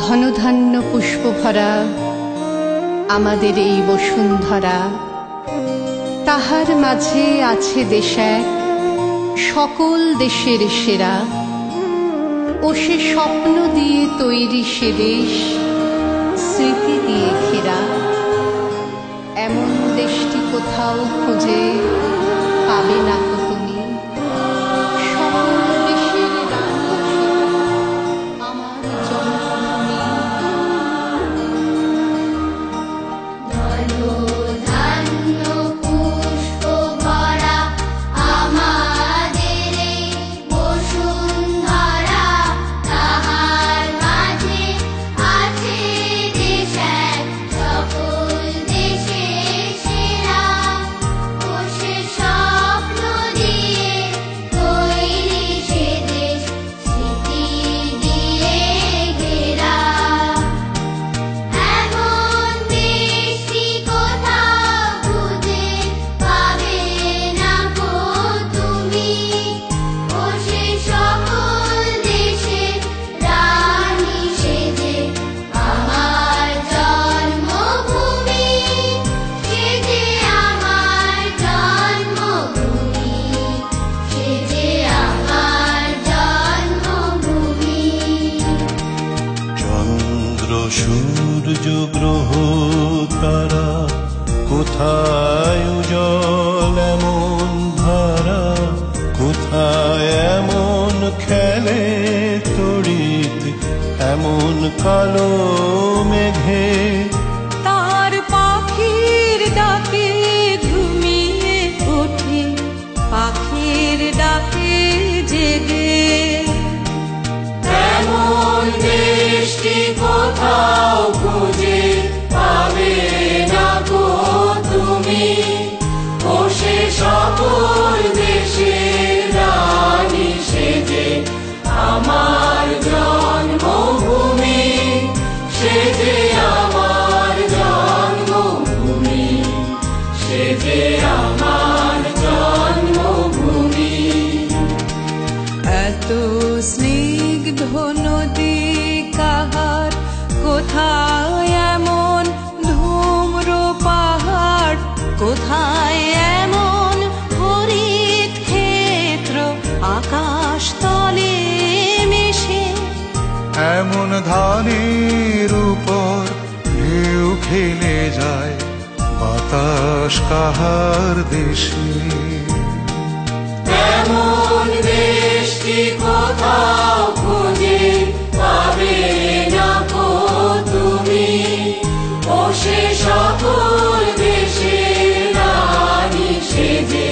ঘনধান্য পুষ্পভরা আমাদের এই বসুন্ধরা, তাহার মাঝে আছে দেশ এক সকল দেশের সেরা। ও সে স্বপ্ন দিয়ে তৈরি সে দেশ, স্মৃতি দিয়ে ঘেরা। এমন দেশটি কোথাও খুঁজে পাবে না তো তুমি। সকল দেশের রানী আমার জন্মভূমি। ধন্য পুষ্প ভরা আমাদের এই বসুন্ধরা, তাহার মাঝে আছে দেশ এক সকল দেশের সেরা। ও সে স্বপ্ন দিয়ে তৈরি সে দেশ, স্মৃতি দিয়ে ঘেরা। এমন দেশটি কোথাও খুঁজে পাবে না গো তুমি। ও সে সকল দেশের রানী সেজে আমার জন্মভূমি, সেজে আমার জন্মভূমি, সেজে আমার জন্মভূমি। চন্দ্র সূর্য গ্রহ তারা কোথায় উজ্জ্বল এমন ধারা, কোথায় এমন খেলে তড়িৎ এমন কালো মেঘে। তার পাখির ডাকে ঘুমিয়ে ওঠে, পাখির ডাকে জেগে। এমন দেশটি কোথাও খুঁজে পাবে না গো তুমি। ও সে সকল দেশের রানী সেজে আমার জন্মভূমি, সেজে আমার জন্মভূমি, সেজে আমার জন্মভূমি। এত স্নিগ্ধ নদী কাহার, কোথায় এমন ধূম্র পাহাড়, কোথায় এমন হরিত ক্ষেত্র আকাশ তলে মিশে। এমন ধানের উপর ঢেউ খেলে যায় বাতাস কাহার দেশে। এমন দেশটি কোথাও খুঁজে পাবে না গো তুমি। ও সে সকল দেশের রানী সেজে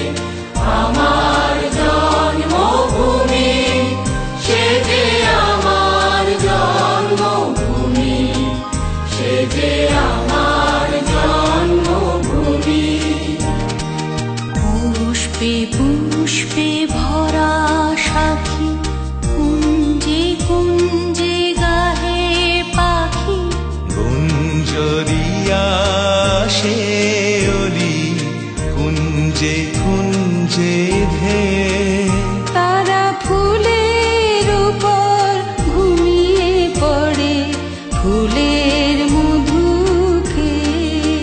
আমার জন্মভূমি, সেজে আমার জন্মভূমি, সেজে আমার জন্মভূমি। পুষ্পে পুষ্পে ভরা সাখী, কুঞ্জে কুঞ্জে গাহে পাখি। গুঞ্জরিয়া সে অলি কুঞ্জে কুঞ্জে ধে। তারা ফুলের উপর ঘুমিয়ে পড়ে, ফুলের মধু খেয়ে।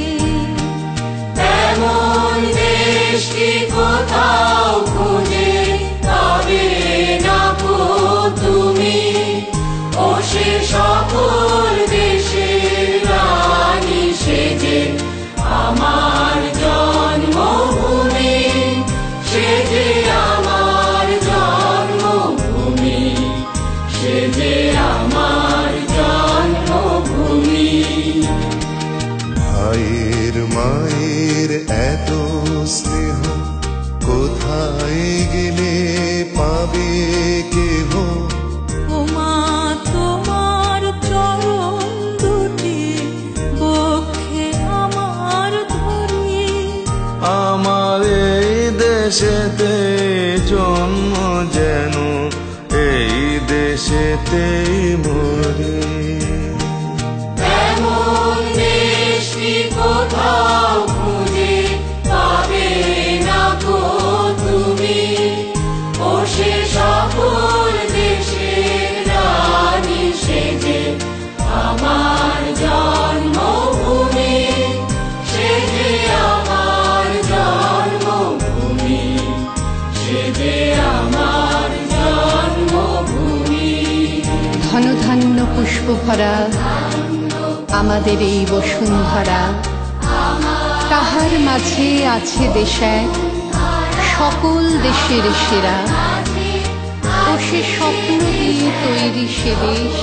এমন দেশটি কোথাও খুঁজে পাবে না গো তুমি। ও সে সকল দেশের রানী সেজে আমার জন্মভূমি, সেজে আমার জন্মভূমি, সেজে আমার জন্মভূমি। ভাইয়ের মায়ের এত স্নেহ কোথায় গেলে পাবে কেহ। ও মা, তোমার চরণ দুটি বক্ষে আমার ধরি। আমার এই দেশেতে জন্ম যেন এই দেশেতে মরে। এমন দেশটি কোথাও খুঁজে পাবে না গো তুমি। ও সে সকল দেশের রানী সেজে পুষ্প ভরা আমাদের এই বসুন্ধরা, তাহার মাঝে আছে দেশ এক সকল দেশের সেরা, ও সে স্বপ্ন দিয়ে তৈরি সে দেশ